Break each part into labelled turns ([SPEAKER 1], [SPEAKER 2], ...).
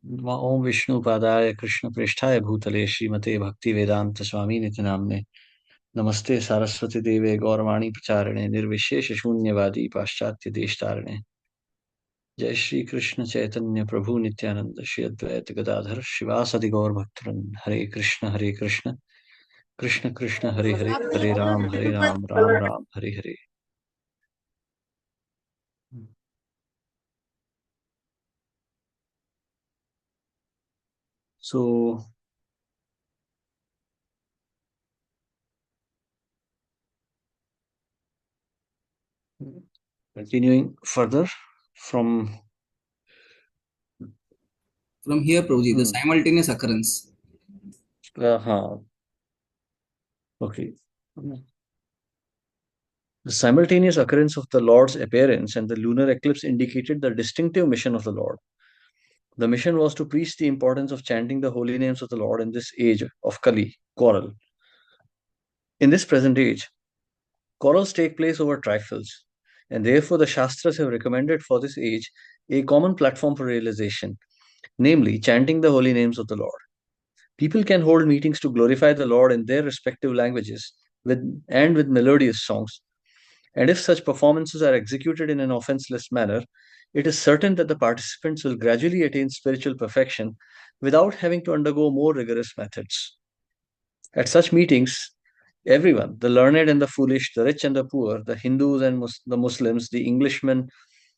[SPEAKER 1] ओम विष्णु पादाय कृष्ण पृष्ठाय भूतले श्रीमते भक्ति वेदांत स्वामी नित्य नामने नमस्ते सारस्वती देवे गौरवाणी प्रचारिणे निर्विशेष शून्यवादी पाश्चात्य देशतारिणे जय श्री कृष्ण चैतन्य प्रभु नित्यानंद श्री अद्वैत गदाधर शिवासदि गौर भक्तवृंद हरे Krishna Krishna Krishna Hare Hare Hare Ram Ram Ram Hare Hare. So continuing further from
[SPEAKER 2] here, Prabhuji, the simultaneous occurrence.
[SPEAKER 1] Okay. The simultaneous occurrence of the Lord's appearance and the lunar eclipse indicated the distinctive mission of the Lord. The mission was to preach the importance of chanting the holy names of the Lord in this age of Kali, quarrel. In this present age, quarrels take place over trifles, and therefore the Shastras have recommended for this age a common platform for realization, namely chanting the holy names of the Lord. People can hold meetings to glorify the Lord in their respective languages with melodious songs. And if such performances are executed in an offenseless manner, it is certain that the participants will gradually attain spiritual perfection without having to undergo more rigorous methods. At such meetings, everyone, the learned and the foolish, the rich and the poor, the Hindus and the Muslims, the Englishmen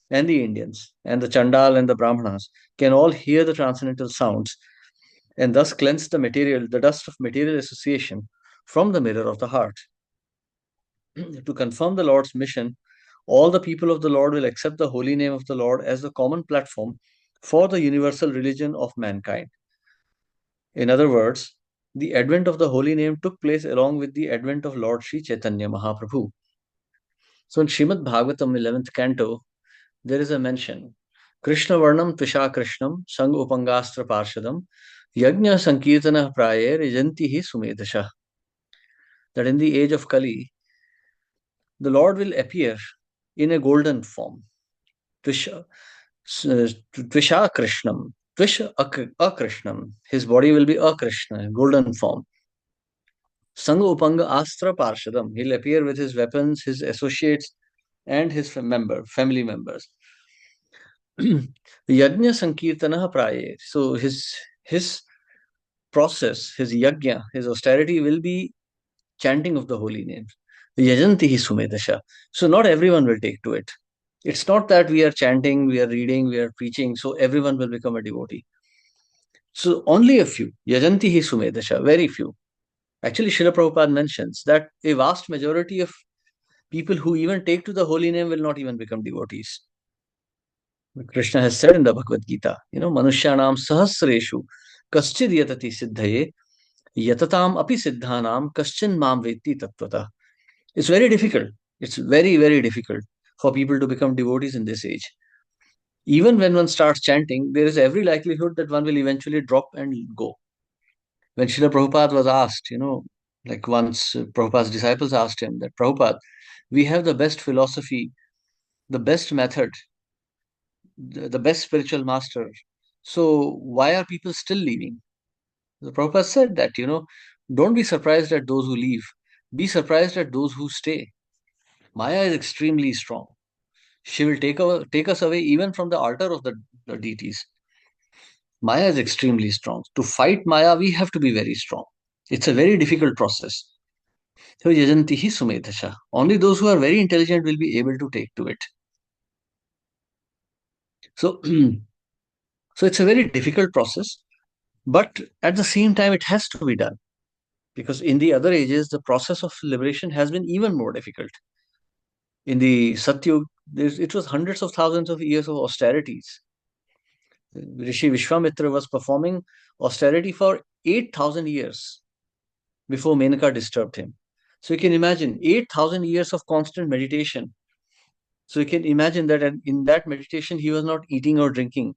[SPEAKER 1] and the Indians, and the Chandal and the Brahmanas, can all hear the transcendental sounds and thus cleanse the dust of material association from the mirror of the heart. To confirm the Lord's mission, all the people of the Lord will accept the holy name of the Lord as the common platform for the universal religion of mankind. In other words, the advent of the holy name took place along with the advent of Lord Sri Chaitanya Mahaprabhu. So in Srimad Bhagavatam 11th canto, there is a mention Krishna Varnam Tvisha Krishnam Sang Upangastra Parshadam Yajna Sankirtana Prayer Yajanti Sumedasha. That in the age of Kali, the Lord will appear in a golden form. Tvisha, Tvisha Krishnam. Tvish Akrishnam. His body will be Akrishna, golden form. Sanga Upanga Astra Parshadam. He'll appear with his weapons, his associates, and his family members. Yajna Sankirtana Praye. So his process, his yajna, his austerity will be chanting of the holy names. Yajanti Sumedasha. So not everyone will take to it. It's not that we are chanting, we are reading, we are preaching, so everyone will become a devotee. So only a few. Yajanti Sumedasha, very few. Actually, Srila Prabhupada mentions that a vast majority of people who even take to the holy name will not even become devotees. Krishna has said in the Bhagavad Gita, Manushyanam sahasreshu kaschid yatati siddhaye yatatam api siddhanam kaschin mam vetti tattvata. It's very difficult. It's very, very difficult for people to become devotees in this age. Even when one starts chanting, there is every likelihood that one will eventually drop and go. When Srila Prabhupada was asked, like once Prabhupada's disciples asked him that, Prabhupada, we have the best philosophy, the best method, the best spiritual master. So why are people still leaving? The Prabhupada said that, don't be surprised at those who leave. Be surprised at those who stay. Maya is extremely strong. She will take us away even from the altar of the deities. Maya is extremely strong. To fight Maya, we have to be very strong. It's a very difficult process. So yajantihi sumedhasha. Only those who are very intelligent will be able to take to it. So, so it's a very difficult process, but at the same time, it has to be done because in the other ages, the process of liberation has been even more difficult. In the Satyug, it was hundreds of thousands of years of austerities. Rishi Vishwamitra was performing austerity for 8,000 years before Menaka disturbed him. So you can imagine 8,000 years of constant meditation. So you can imagine that in that meditation, he was not eating or drinking.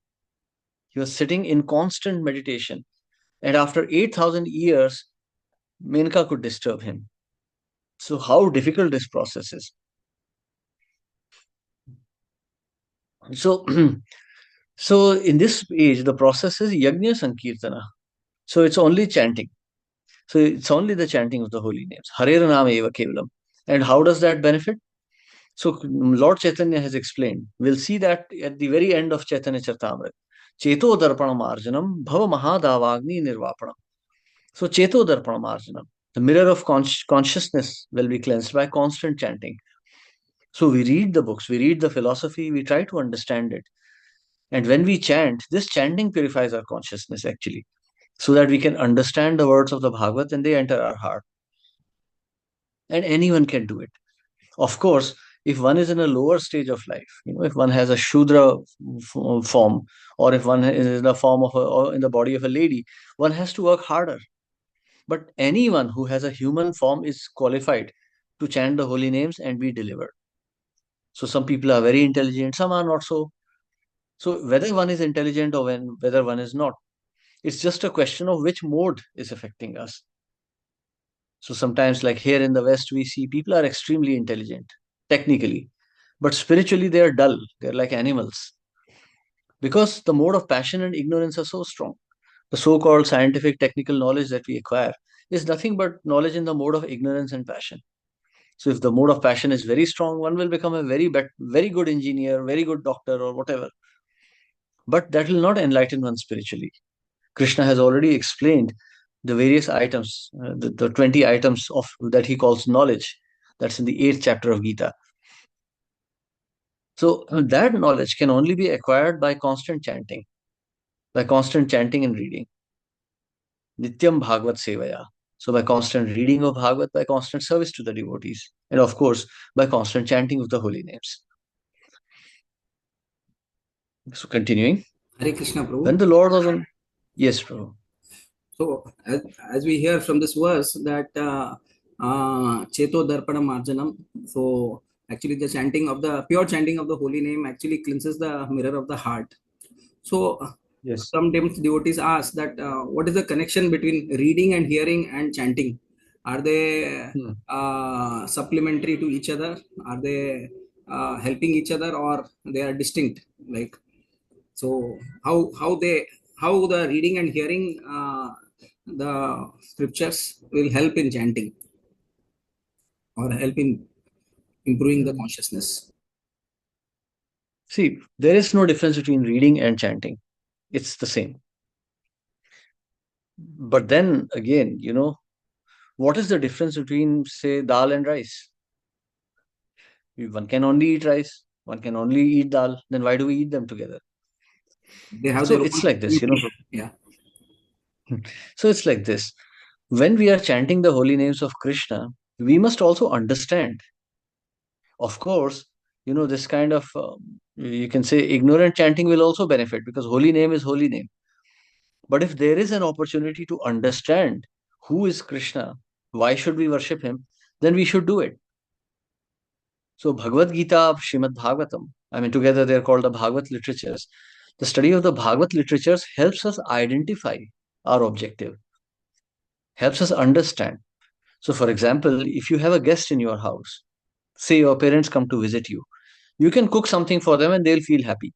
[SPEAKER 1] He was sitting in constant meditation. And after 8,000 years, Menaka could disturb him. So how difficult this process is. So, So in this age, the process is Yajna Sankirtana. So it's only chanting. So it's only the chanting of the holy names. Hare Nam Eva Kevalam. And how does that benefit? So Lord Chaitanya has explained. We'll see that at the very end of Chaitanya Charitamrita. Cheto Darpanam Arjanam Bhava Mahadavagni Nirvapanam. So Cheto Darpanam Arjanam. The mirror of consciousness will be cleansed by constant chanting. So we read the books, we read the philosophy, we try to understand it. And when we chant, this chanting purifies our consciousness actually, so that we can understand the words of the Bhagavad and they enter our heart. And anyone can do it. Of course, if one is in a lower stage of life, if one has a Shudra form, or if one is in the form of or in the body of a lady, one has to work harder. But anyone who has a human form is qualified to chant the holy names and be delivered. So some people are very intelligent, some are not so. So whether one is intelligent or whether one is not, it's just a question of which mode is affecting us. So sometimes, like here in the West, we see people are extremely intelligent, technically, but spiritually they are dull. They're like animals because the mode of passion and ignorance are so strong. The so-called scientific technical knowledge that we acquire is nothing but knowledge in the mode of ignorance and passion. So if the mode of passion is very strong, one will become a very good engineer, very good doctor, or whatever. But that will not enlighten one spiritually. Krishna has already explained the various items, the 20 items of that he calls knowledge. That's in the 8th chapter of Gita. So that knowledge can only be acquired by constant chanting and reading. Nityam Bhagavad Sevaya. So by constant reading of Bhagavad, by constant service to the devotees, and of course by constant chanting of the holy names. So continuing,
[SPEAKER 2] Hare Krishna,
[SPEAKER 1] when
[SPEAKER 2] Prabhu.
[SPEAKER 1] the Lord was on, yes, Prabhu.
[SPEAKER 2] So, as we hear from this verse that Cheto Darpanam Marjanam, so actually the chanting of the pure chanting of the holy name actually cleanses the mirror of the heart. So,
[SPEAKER 1] Yes.
[SPEAKER 2] sometimes devotees ask that what is the connection between reading and hearing and chanting? Are they
[SPEAKER 1] Hmm.
[SPEAKER 2] supplementary to each other? Are they helping each other, or they are distinct? Like, so how the reading and hearing the scriptures will help in chanting or help in improving the
[SPEAKER 1] Hmm.
[SPEAKER 2] consciousness.
[SPEAKER 1] See, there is no difference between reading and chanting. It's the same. But then again, what is the difference between, say, dal and rice? If one can only eat rice, one can only eat dal, then why do we eat them together?
[SPEAKER 2] They have
[SPEAKER 1] So
[SPEAKER 2] their
[SPEAKER 1] it's
[SPEAKER 2] own
[SPEAKER 1] like this.
[SPEAKER 2] nutrition. Yeah,
[SPEAKER 1] So it's like this. When we are chanting the holy names of Krishna, we must also understand. Of course, this kind of, you can say, ignorant chanting will also benefit because holy name is holy name. But if there is an opportunity to understand who is Krishna, why should we worship him, then we should do it. So Bhagavad Gita, Srimad Bhagavatam, I mean, together they're called the Bhagavad literatures. The study of the Bhagavad literatures helps us identify our objective, helps us understand. So, for example, if you have a guest in your house, say your parents come to visit you, you can cook something for them and they'll feel happy.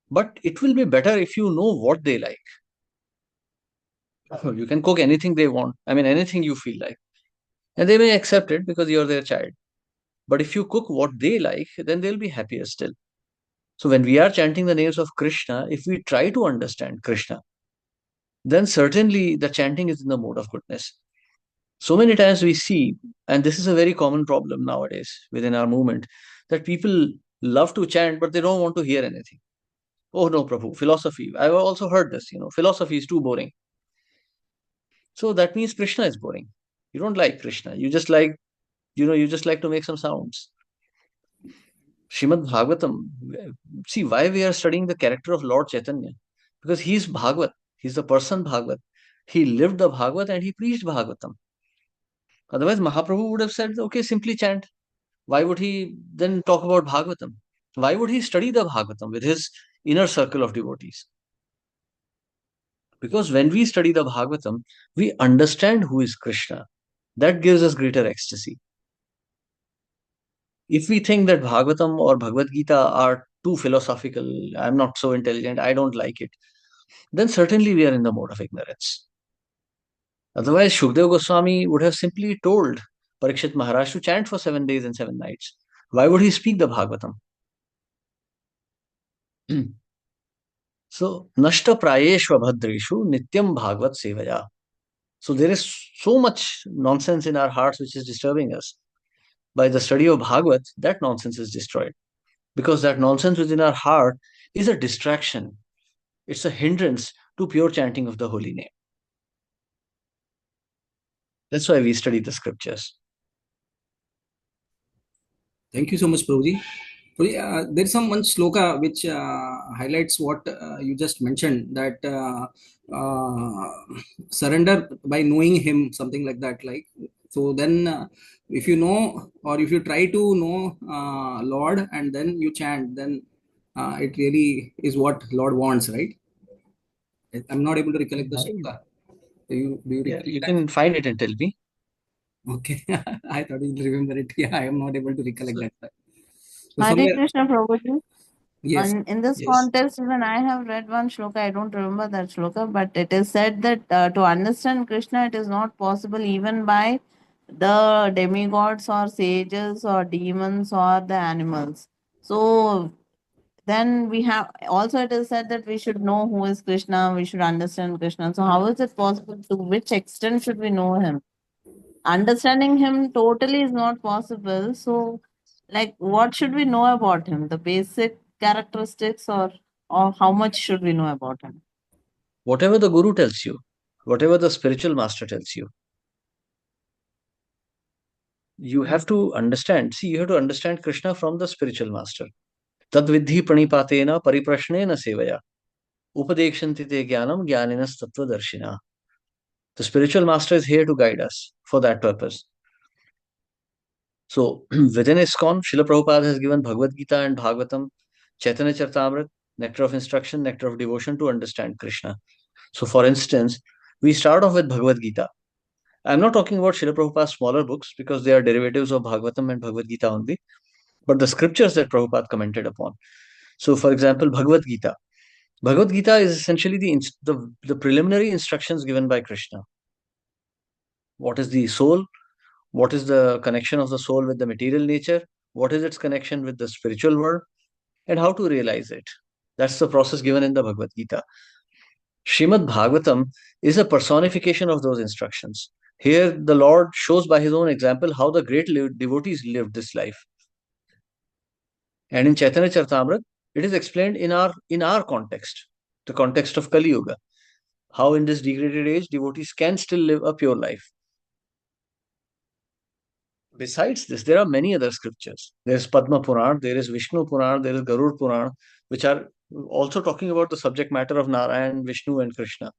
[SPEAKER 1] But it will be better if you know what they like. You can cook anything they want, I mean, anything you feel like, and they may accept it because you're their child. But if you cook what they like, then they'll be happier still. So when we are chanting the names of Krishna, if we try to understand Krishna, then certainly the chanting is in the mode of goodness. So many times we see, and this is a very common problem nowadays within our movement, that people love to chant, but they don't want to hear anything. Oh no, Prabhu, philosophy. I've also heard this, philosophy is too boring. So that means Krishna is boring. You don't like Krishna. You just like to make some sounds. Srimad Bhagavatam. See why we are studying the character of Lord Chaitanya? Because he is Bhagavat. He's the person Bhagavat. He lived the Bhagavat and he preached Bhagavatam. Otherwise, Mahaprabhu would have said, okay, simply chant. Why would he then talk about Bhagavatam? Why would he study the Bhagavatam with his inner circle of devotees? Because when we study the Bhagavatam, we understand who is Krishna. That gives us greater ecstasy. If we think that Bhagavatam or Bhagavad Gita are too philosophical, I'm not so intelligent, I don't like it, then certainly we are in the mode of ignorance. Otherwise, Shukdev Goswami would have simply told Parikshit Maharaj to chant for 7 days and 7 nights. Why would he speak the Bhagavatam? So, Nashta Prayeshva Bhadreshu Nityam Bhagavat Sevaya. So, there is so much nonsense in our hearts which is disturbing us. By the study of Bhagavat, that nonsense is destroyed. Because that nonsense within our heart is a distraction, it's a hindrance to pure chanting of the holy name. That's why we study the scriptures.
[SPEAKER 2] Thank you so much, Prabhuji. There's some one sloka which highlights what you just mentioned, that surrender by knowing him, something like that. Like, so then if you know, or if you try to know Lord and then you chant, then it really is what Lord wants, right? I'm not able to recollect the sloka. Do you
[SPEAKER 1] Yeah,
[SPEAKER 2] recollect
[SPEAKER 1] you
[SPEAKER 2] that?
[SPEAKER 1] can find it and tell me.
[SPEAKER 2] Okay, I thought you'll remember it. Yeah, I am not able to recollect
[SPEAKER 1] So,
[SPEAKER 2] that. So
[SPEAKER 3] Hare
[SPEAKER 2] somewhere,
[SPEAKER 3] Krishna Prabhuji.
[SPEAKER 2] yes.
[SPEAKER 3] And in this
[SPEAKER 1] yes.
[SPEAKER 3] context, even I have read one shloka, I don't remember that shloka, but it is said that to understand Krishna, it is not possible even by the demigods or sages or demons or the animals. So then we have also, it is said that we should know who is Krishna, we should understand Krishna. So how is it possible? To which extent should we know him? Understanding him totally is not possible. So, like, what should we know about him? The basic characteristics, or how much should we know about him?
[SPEAKER 1] Whatever the Guru tells you, whatever the spiritual master tells you, you have to understand. See, you have to understand Krishna from the spiritual master. Tad vidhi pranipatena pariprashnena sevaya. Upadekshanti te jnanam jnaninas tattvadarshina. The spiritual master is here to guide us for that purpose. So, within ISKCON, Srila Prabhupada has given Bhagavad Gita and Bhagavatam, Chaitanya Charitamrita, nectar of instruction, nectar of devotion to understand Krishna. So, for instance, we start off with Bhagavad Gita. I'm not talking about Srila Prabhupada's smaller books because they are derivatives of Bhagavatam and Bhagavad Gita only, but the scriptures that Prabhupada commented upon. So, for example, Bhagavad Gita. Bhagavad Gita is essentially the preliminary instructions given by Krishna. What is the soul? What is the connection of the soul with the material nature? What is its connection with the spiritual world? And how to realize it? That's the process given in the Bhagavad Gita. Srimad Bhagavatam is a personification of those instructions. Here, the Lord shows by his own example how the great devotees lived this life. And in Chaitanya Charitamrita, it is explained in our context, the context of Kali Yuga, how in this degraded age devotees can still live a pure life. Besides this, there are many other scriptures. There is Padma Puran, there is Vishnu Puran, there is Garud Puran, which are also talking about the subject matter of Narayan, Vishnu, and Krishna.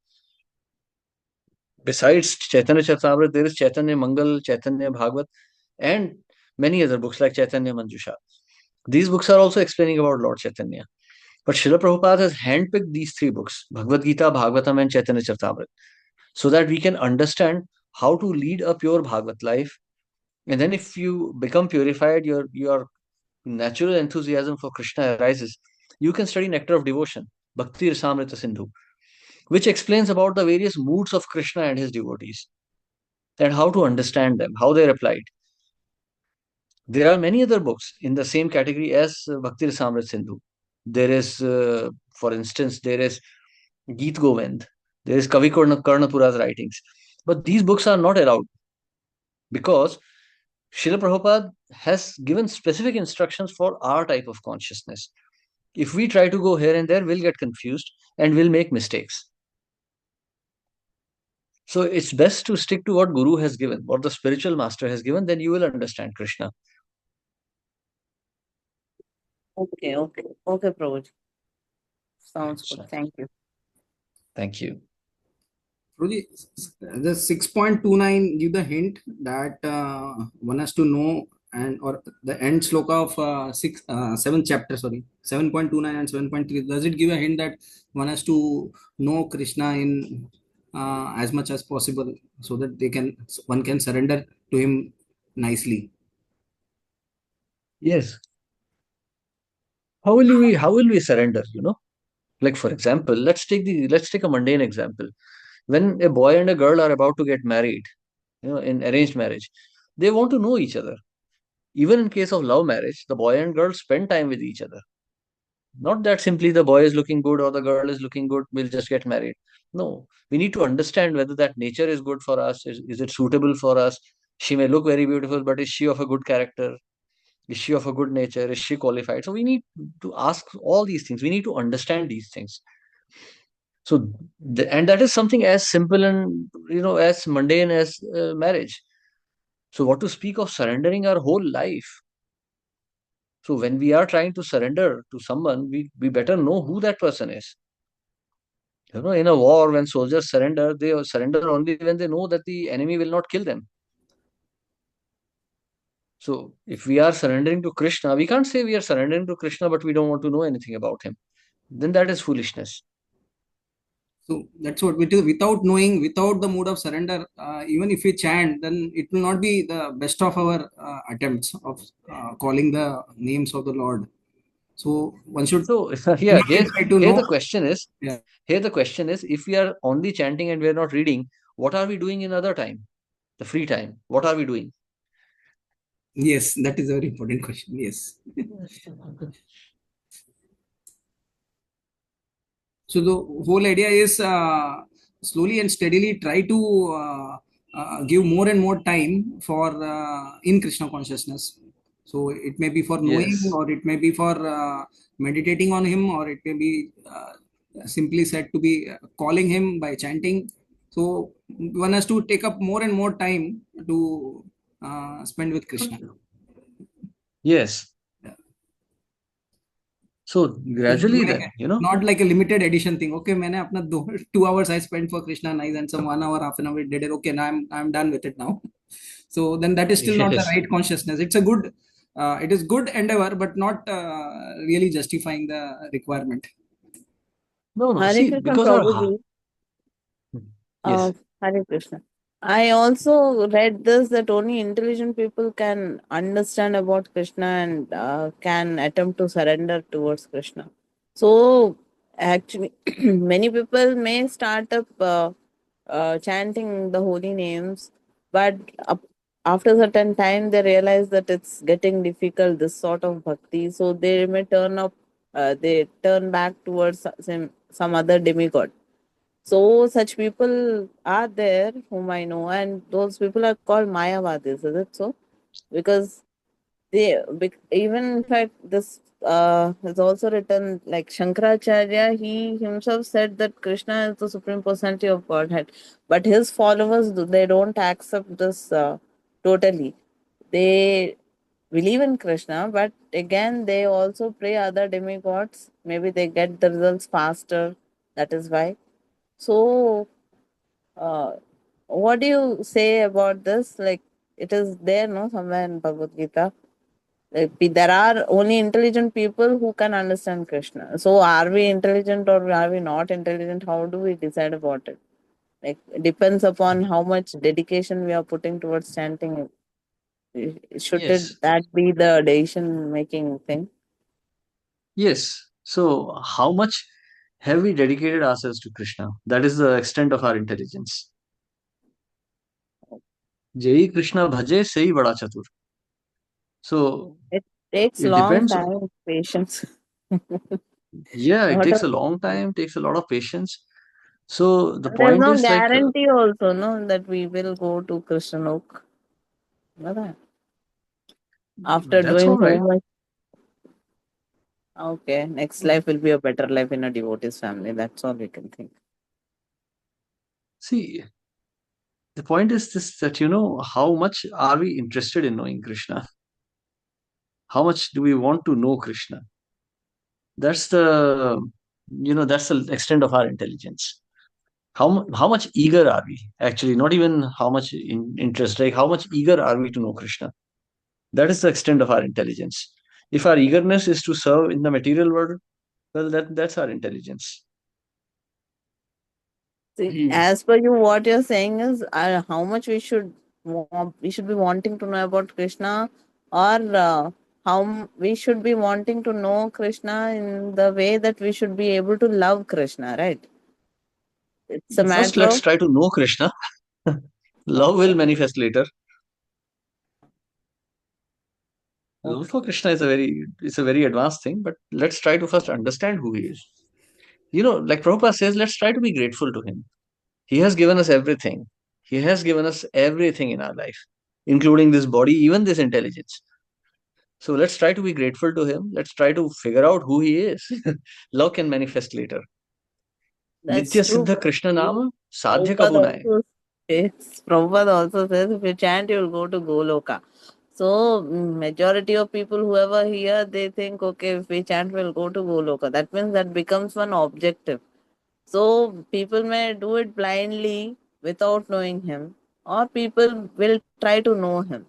[SPEAKER 1] Besides Chaitanya Charitamrita, there is Chaitanya Mangal, Chaitanya Bhagavat, and many other books like Chaitanya Manjusha. These books are also explaining about Lord Chaitanya. But Srila Prabhupada has handpicked these three books, Bhagavad Gita, Bhagavatam, and Chaitanya Charitamrita, so that we can understand how to lead a pure Bhagavat life. And then if you become purified, your natural enthusiasm for Krishna arises. You can study Nectar of Devotion, Bhakti Rasamrita Sindhu, which explains about the various moods of Krishna and his devotees and how to understand them, how they are applied. There are many other books in the same category as Bhakti Rasamrita Sindhu. There is, for instance, there is Geet Govind, there is Kavi Karnapura's writings. But these books are not allowed because Srila Prabhupada has given specific instructions for our type of consciousness. If we try to go here and there, we'll get confused and we'll make mistakes. So it's best to stick to what Guru has given, what the spiritual master has given, then you will understand Krishna.
[SPEAKER 3] Okay, Prabhuji. Sounds good. Thank you.
[SPEAKER 1] Thank you.
[SPEAKER 2] Prabhuji, the 6.29 give the hint that one has to know, and or the end sloka of 7th chapter, sorry, 7.29 and 7.3, does it give a hint that one has to know Krishna in as much as possible so that one can surrender to him nicely?
[SPEAKER 1] Yes. how will we surrender, you know? Like for example, let's take a mundane example. When a boy and a girl are about to get married, you know, in arranged marriage, they want to know each other. Even in case of love marriage, the boy and girl spend time with each other. Not that simply the boy is looking good or the girl is looking good, we'll just get married. No, we need to understand whether that nature is good for us. Is it suitable for us? She may look very beautiful, but is she of a good character? Is she of a good nature? Is she qualified? So we need to ask all these things. We need to understand these things. So, and that is something as simple and, you know, as mundane as marriage. So, what to speak of surrendering our whole life? So, when we are trying to surrender to someone, we better know who that person is. You know, in a war, when soldiers surrender, they surrender only when they know that the enemy will not kill them. So, if we are surrendering to Krishna, we can't say we are surrendering to Krishna, but we don't want to know anything about him. Then that is foolishness.
[SPEAKER 2] So that's what we do without knowing, without the mood of surrender. Even if we chant, then it will not be the best of our attempts of calling the names of the Lord. So one should
[SPEAKER 1] So, yeah,
[SPEAKER 2] really try to
[SPEAKER 1] here
[SPEAKER 2] know.
[SPEAKER 1] the question is,
[SPEAKER 2] Yeah.
[SPEAKER 1] here the question is, if we are only chanting and we are not reading, what are we doing in other time? The free time. What are we doing?
[SPEAKER 2] Yes, that is a very important question. Yes. So the whole idea is slowly and steadily try to give more and more time for in Krishna consciousness. So it may be for knowing,
[SPEAKER 1] Yes.
[SPEAKER 2] or it may be for meditating on him, or it may be simply said to be calling him by chanting. So one has to take up more and more time to spend with Krishna.
[SPEAKER 1] Yes. So
[SPEAKER 2] It should be
[SPEAKER 1] gradually
[SPEAKER 2] like
[SPEAKER 1] then, you know,
[SPEAKER 2] not like a limited edition thing. Okay, मैंने अपना 2 hours I spent for Krishna nice and some 1 hour, half an hour did it. Okay, now I'm done with it now. So then that is still not the
[SPEAKER 1] yes.
[SPEAKER 2] right consciousness. It's a good, it is good endeavor, but not really justifying the requirement.
[SPEAKER 1] No, no.
[SPEAKER 3] Hare
[SPEAKER 1] See,
[SPEAKER 3] Krishna
[SPEAKER 1] because our
[SPEAKER 3] Prabhuji.
[SPEAKER 1] yes,
[SPEAKER 3] Hare Krishna. I also read this that only intelligent people can understand about Krishna and can attempt to surrender towards Krishna. So, actually, many people may start up chanting the holy names, but after a certain time they realize that it's getting difficult, this sort of bhakti. So, they may they turn back towards some other demigod. So such people are there whom I know, and those people are called Mayavadis. Is it so? Because even in fact this is also written like Shankaracharya. He himself said that Krishna is the supreme personality of Godhead, but his followers they don't accept this totally. They believe in Krishna, but again they also pray other demigods. Maybe they get the results faster. That is why. So, uh, what do you say about this? Like, it is there, no, somewhere in Bhagavad Gita. Like, there are only intelligent people who can understand Krishna. So, are we intelligent or are we not intelligent? How do we decide about it? Like, it depends upon how much dedication we are putting towards chanting. Should
[SPEAKER 1] yes,
[SPEAKER 3] that be the decision making thing?
[SPEAKER 1] yes. So how much have we dedicated ourselves to Krishna? That is the extent of our intelligence. Jai Krishna bhaje sei bada chatur. So
[SPEAKER 3] It takes
[SPEAKER 1] it
[SPEAKER 3] long
[SPEAKER 1] depends.
[SPEAKER 3] time, patience.
[SPEAKER 1] Yeah, it
[SPEAKER 3] Not
[SPEAKER 1] takes
[SPEAKER 3] a
[SPEAKER 1] a long time, takes a lot of patience. So the
[SPEAKER 3] There's
[SPEAKER 1] point
[SPEAKER 3] no
[SPEAKER 1] is like,
[SPEAKER 3] guarantee also, no, that we will go to Krishnalok. No, that. After
[SPEAKER 1] that's
[SPEAKER 3] doing
[SPEAKER 1] all
[SPEAKER 3] so
[SPEAKER 1] right.
[SPEAKER 3] much, okay, next life will be a better life in a devotee's family. That's all we can think.
[SPEAKER 1] See, the point is this, that, you know, how much are we interested in knowing Krishna? How much do we want to know Krishna? That's the, you know, that's the extent of our intelligence. How much eager are we? Actually, not even how much interest, like how much eager are we to know Krishna? That is the extent of our intelligence. If our eagerness is to serve in the material world, well, that's our intelligence.
[SPEAKER 3] See, as per you, what you're saying is how much we should be wanting to know about Krishna, or we should be wanting to know Krishna in the way that we should be able to love Krishna, right? It's a
[SPEAKER 1] First,
[SPEAKER 3] matter
[SPEAKER 1] let's
[SPEAKER 3] of
[SPEAKER 1] try to know Krishna. Love will
[SPEAKER 3] okay,
[SPEAKER 1] manifest later. Love for
[SPEAKER 3] okay.
[SPEAKER 1] Krishna is it's a very advanced thing, but let's try to first understand who he is. Like Prabhupada says, let's try to be grateful to him. He has given us everything. He has given us everything in our life, including this body, even this intelligence. So let's try to be grateful to him. Let's try to figure out who he is. Love can manifest later.
[SPEAKER 3] That's
[SPEAKER 1] Nitya
[SPEAKER 3] true.
[SPEAKER 1] Siddha
[SPEAKER 3] But
[SPEAKER 1] Krishna Nama Sadhya
[SPEAKER 3] Prabhupada
[SPEAKER 1] Kabunai.
[SPEAKER 3] also Prabhupada also says if you chant, you will go to Goloka. So majority of people, whoever here, they think, okay, if we chant, we'll go to Goloka. That means that becomes one objective. So people may do it blindly without knowing him, or people will try to know him.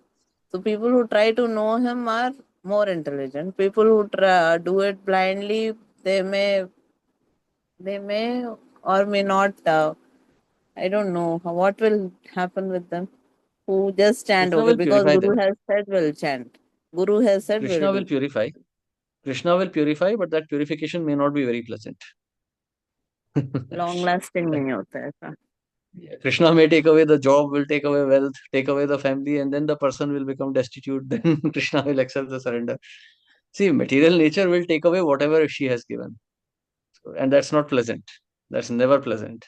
[SPEAKER 3] So people who try to know him are more intelligent. People who do it blindly, they may or may not. I don't know what will happen with them who just chant.
[SPEAKER 1] Krishna
[SPEAKER 3] Okay,
[SPEAKER 1] will
[SPEAKER 3] because
[SPEAKER 1] purify
[SPEAKER 3] Guru
[SPEAKER 1] them.
[SPEAKER 3] has said we'll chant. Guru has said we'll
[SPEAKER 1] Krishna will
[SPEAKER 3] do.
[SPEAKER 1] purify. Krishna will purify, but that purification may not be very pleasant.
[SPEAKER 3] Long lasting नहीं होता है ऐसा.
[SPEAKER 1] Yeah, Krishna may take away the job, will take away wealth, take away the family, and then the person will become destitute. Then Krishna will accept the surrender. See, material nature will take away whatever she has given. And that's not pleasant. That's never pleasant.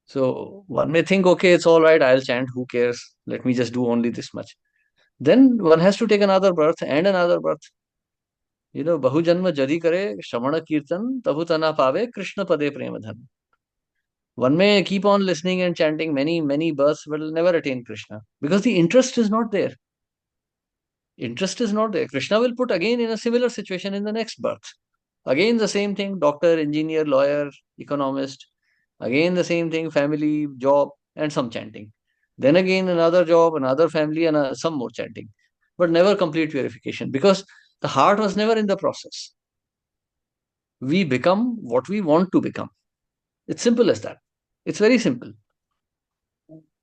[SPEAKER 1] So one may think, okay, it's all right, I'll chant, who cares? Let me just do only this much. Then one has to take another birth and another birth. Bahujanma jadi kare, Shramana Kirtan, tabu tana pave, Krishna pade premadhan. One may keep on listening and chanting many, many births, but will never attain Krishna because the interest is not there. Interest is not there. Krishna will put again in a similar situation in the next birth. Again, the same thing doctor, engineer, lawyer, economist. Again, the same thing family, job, and some chanting. Then again, another job, another family, and some more chanting. But never complete purification because the heart was never in the process. We become what we want to become. It's simple as that. It's very simple.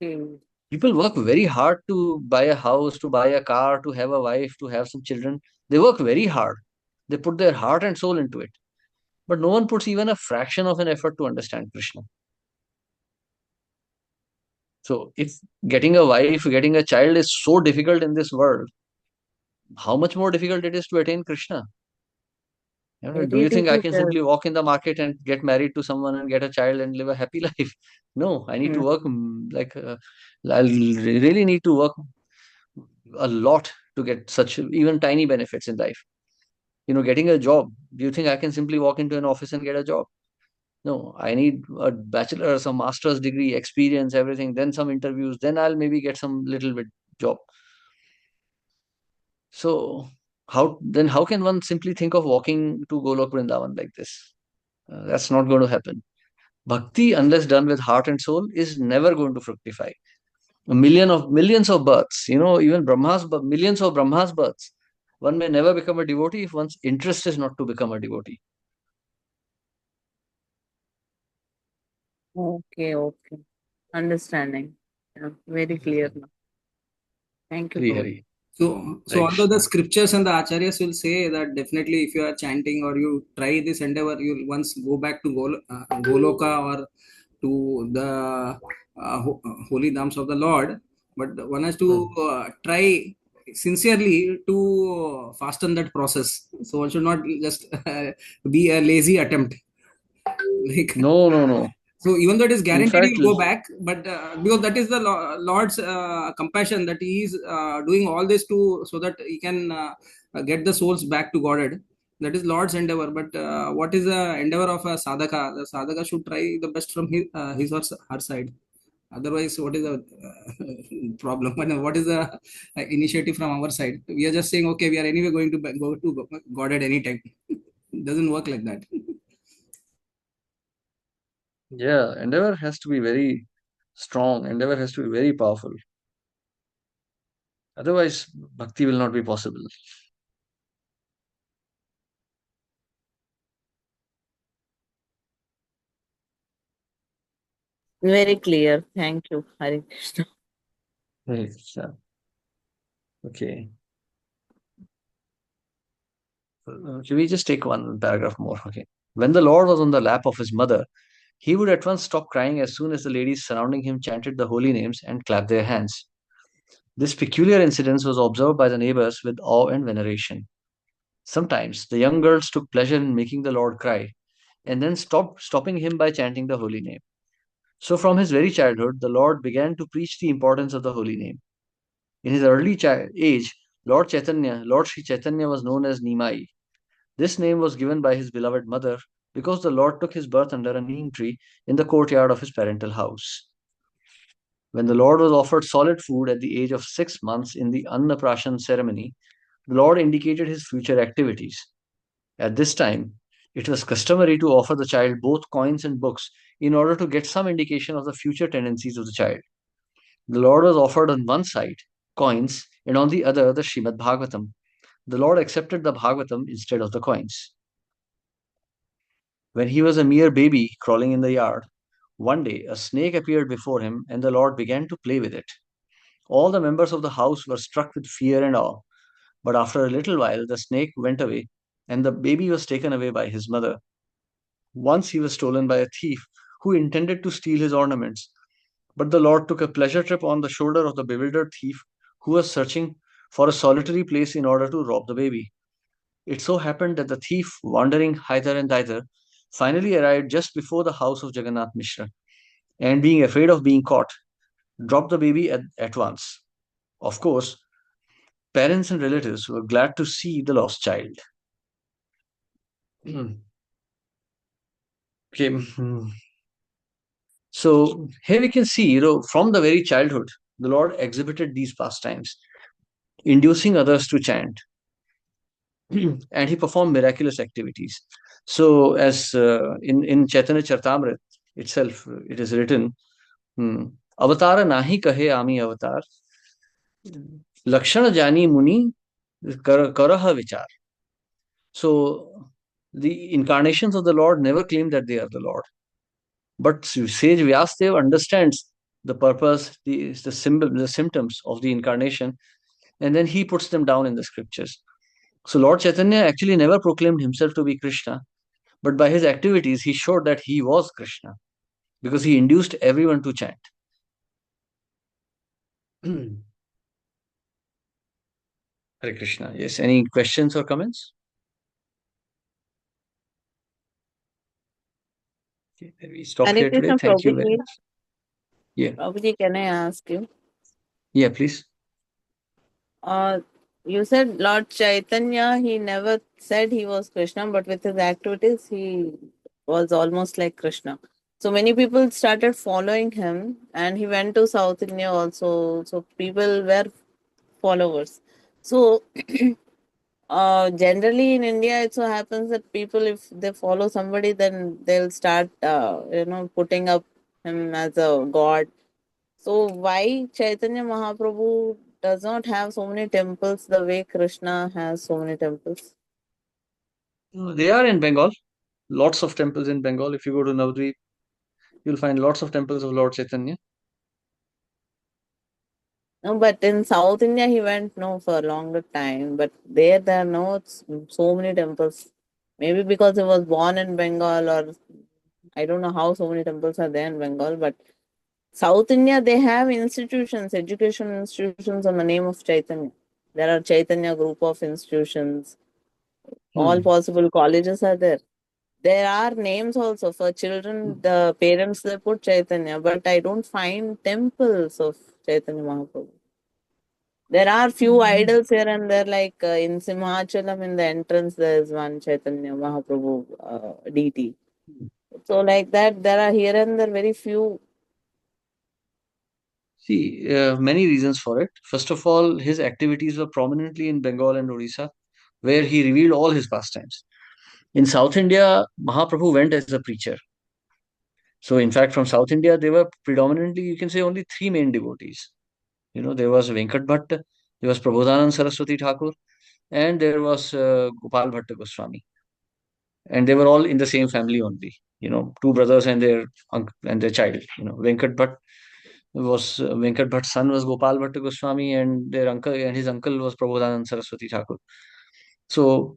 [SPEAKER 3] Okay.
[SPEAKER 1] People work very hard to buy a house, to buy a car, to have a wife, to have some children. They work very hard. They put their heart and soul into it. But no one puts even a fraction of an effort to understand Krishna. So if getting a wife, getting a child is so difficult in this world, how much more difficult it is to attain Krishna? Do
[SPEAKER 3] Very
[SPEAKER 1] you think I can
[SPEAKER 3] difficult.
[SPEAKER 1] simply walk in the market and get married to someone and get a child and live a happy life? No, I need to
[SPEAKER 3] Mm.
[SPEAKER 1] work I'll really need to work a lot to get such even tiny benefits in life. Getting a job. Do you think I can simply walk into an office and get a job? No, I need a bachelor, some master's degree, experience, everything, then some interviews, then I'll maybe get some little bit job. So how can one simply think of walking to Golok Vrindavan like this? That's not going to happen. Bhakti, unless done with heart and soul, is never going to fructify. Millions of births, even millions of Brahma's births. One may never become a devotee if one's interest is not to become a devotee.
[SPEAKER 3] Okay, okay. Understanding. Yeah, very clear now. Thank you,
[SPEAKER 1] Hari
[SPEAKER 3] Prabhu.
[SPEAKER 1] Hari.
[SPEAKER 2] So
[SPEAKER 1] Hare
[SPEAKER 2] although the
[SPEAKER 1] Krishna.
[SPEAKER 2] scriptures and the acharyas will say that definitely if you are chanting or you try this endeavor, you'll once go back to Goloka or to the holy dhams of the Lord. But one has to
[SPEAKER 1] Hmm.
[SPEAKER 2] try sincerely to fasten that process. So one should not just be a lazy attempt. Like
[SPEAKER 1] No, no, no.
[SPEAKER 2] so even though it is
[SPEAKER 1] In
[SPEAKER 2] guaranteed
[SPEAKER 1] fact,
[SPEAKER 2] you'll go back, but because that is the Lord's compassion that He is doing all this to so that He can get the souls back to Godhead. That is Lord's endeavor. But what is the endeavor of a sadhaka? The sadhaka should try the best from his or her side. Otherwise, what is the problem? And what is the initiative from our side? We are just saying, okay, we are anyway going to go to Godhead anytime. It doesn't work like that.
[SPEAKER 1] yeah, endeavor has to be very strong. Endeavor has to be very powerful. Otherwise, bhakti will not be possible.
[SPEAKER 3] Very clear. Thank you, Hari Krishna.
[SPEAKER 1] Hare Krishna. Okay. Should we just take one paragraph more? Okay. When the Lord was on the lap of his mother, he would at once stop crying as soon as the ladies surrounding him chanted the holy names and clapped their hands. This peculiar incident was observed by the neighbors with awe and veneration. Sometimes the young girls took pleasure in making the Lord cry and then stopping him by chanting the holy name. So from his very childhood, the Lord began to preach the importance of the holy name. In his early age, Lord Sri Chaitanya was known as Nimai. This name was given by his beloved mother because the Lord took his birth under a neem tree in the courtyard of his parental house. When the Lord was offered solid food at the age of 6 months in the Annaprashan ceremony, the Lord indicated his future activities. At this time, it was customary to offer the child both coins and books in order to get some indication of the future tendencies of the child. The Lord was offered on one side coins and on the other the Srimad Bhagavatam. The Lord accepted the Bhagavatam instead of the coins. When he was a mere baby crawling in the yard, one day a snake appeared before him and the Lord began to play with it. All the members of the house were struck with fear and awe, but after a little while the snake went away and the baby was taken away by his mother. Once he was stolen by a thief who intended to steal his ornaments, but the Lord took a pleasure trip on the shoulder of the bewildered thief who was searching for a solitary place in order to rob the baby. It so happened that the thief, wandering hither and thither, finally arrived just before the house of Jagannath Mishra, and being afraid of being caught, dropped the baby at once. Of course, parents and relatives were glad to see the lost child. Okay. So here we can see, from the very childhood, the Lord exhibited these pastimes, inducing others to chant, and he performed miraculous activities. So, as in Chaitanya Charitamrita itself, it is written, Avatara nahi kahe ami avatar, lakshana jani muni karaha vichar. So, the incarnations of the Lord never claim that they are the Lord. But sage Vyasdev understands the purpose, the symbol, the symptoms of the incarnation, and then he puts them down in the scriptures. So Lord Chaitanya actually never proclaimed himself to be Krishna, but by his activities he showed that he was Krishna because he induced everyone to chant. Hare Krishna. Yes. Any questions or comments? Okay, we stop
[SPEAKER 3] Hare
[SPEAKER 1] here today.
[SPEAKER 3] Krishna,
[SPEAKER 1] Thank you very
[SPEAKER 3] Prabhuji.
[SPEAKER 1] much. Yeah.
[SPEAKER 3] Prabhuji, can I ask you?
[SPEAKER 1] Yeah, please.
[SPEAKER 3] Uh, you said Lord Chaitanya, he never said he was Krishna, but with his activities, he was almost like Krishna. So many people started following him, and he went to South India also. So people were followers. So generally in India, it so happens that people, if they follow somebody, then they'll start, putting up him as a god. So why Chaitanya Mahaprabhu does not have so many temples the way Krishna has so many temples?
[SPEAKER 1] They are in Bengal. Lots of temples in Bengal. If you go to Navadvip, you'll find lots of temples of Lord Chaitanya.
[SPEAKER 3] No, but in South India he went no for a longer time. But there are no so many temples. Maybe because he was born in Bengal, or I don't know how so many temples are there in Bengal. But South India, they have institutions, education institutions on the name of Chaitanya. There are Chaitanya group of institutions. All possible colleges are there. There are names also for children. The parents they put Chaitanya, but I don't find temples of Chaitanya Mahaprabhu. There are few idols here and there, like in Simhachalam, in the entrance, there is one Chaitanya Mahaprabhu deity. So, like that, there are here and there very few.
[SPEAKER 1] See, many reasons for it. First of all, his activities were prominently in Bengal and Odisha, where he revealed all his pastimes. In South India, Mahaprabhu went as a preacher. So, in fact, from South India, there were predominantly, you can say, only three main devotees. There was Venkat Bhatt, there was Prabodhanand Saraswati Thakur, and there was Gopal Bhatta Goswami. And they were all in the same family only. Two brothers and their and their child. Venkat Bhatt's son was Gopal Bhatta Goswami, and their uncle and his uncle was Prabodhanand Saraswati Thakur. So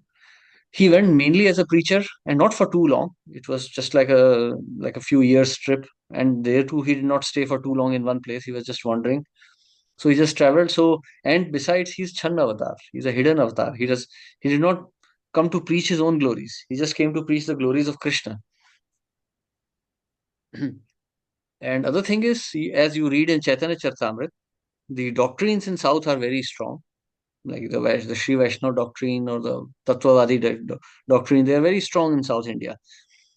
[SPEAKER 1] He went mainly as a preacher and not for too long. It was just like a few years trip. And there too, he did not stay for too long in one place. He was just wandering. So he just traveled. So, and besides, he's Chan avatar. He's a hidden avatar. He did not come to preach his own glories. He just came to preach the glories of Krishna. And other thing is, as you read in Chaitanya Charitamrita, the doctrines in South are very strong, like the Sri Vaishnava doctrine or the Tattvavadi doctrine. They are very strong in South India.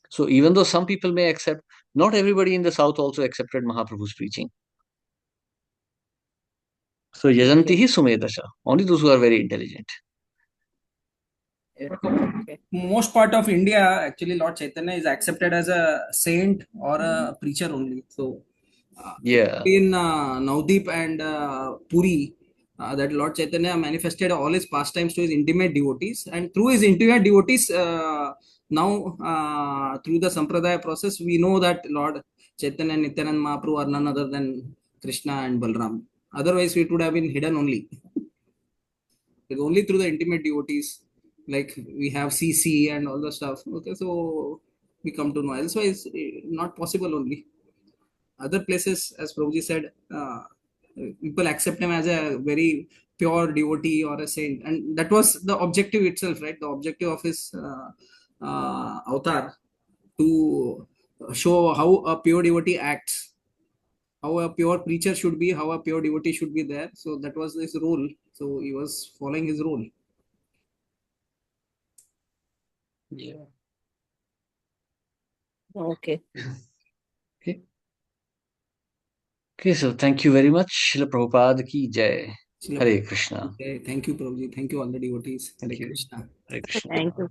[SPEAKER 1] So even though some people may accept, not everybody in the South also accepted Mahaprabhu's preaching. So Yajanti hi Sumedasha, only those who are very intelligent.
[SPEAKER 2] Okay. Most part of India, actually, Lord Chaitanya is accepted as a saint or a preacher only. So,
[SPEAKER 1] Yeah.
[SPEAKER 2] in Navdeep and Puri, that Lord Chaitanya manifested all his pastimes to his intimate devotees, and through his intimate devotees, now through the Sampradaya process, we know that Lord Chaitanya and Nityanand Mahaprabhu are none other than Krishna and Balram. Otherwise, it would have been hidden only. It's only through the intimate devotees, like we have CC and all the stuff. Okay, so we come to know. Elsewise, not possible only. Other places, as Prabhuji said, people accept him as a very pure devotee or a saint. And that was the objective itself, right? The objective of his avatar, to show how a pure devotee acts, how a pure preacher should be, how a pure devotee should be there. So that was his role. So he was following his role.
[SPEAKER 1] Yeah.
[SPEAKER 3] Okay.
[SPEAKER 1] Okay. Okay, so thank you very much. Srila Prabhupada ki jai.
[SPEAKER 2] Srila
[SPEAKER 1] Hare
[SPEAKER 2] Prabhupada.
[SPEAKER 1] Krishna.
[SPEAKER 2] Okay, thank you, Prabhuji. Thank you, all the devotees. Hare
[SPEAKER 1] Thank you.
[SPEAKER 2] Krishna.
[SPEAKER 1] Hare Krishna.
[SPEAKER 3] Thank you.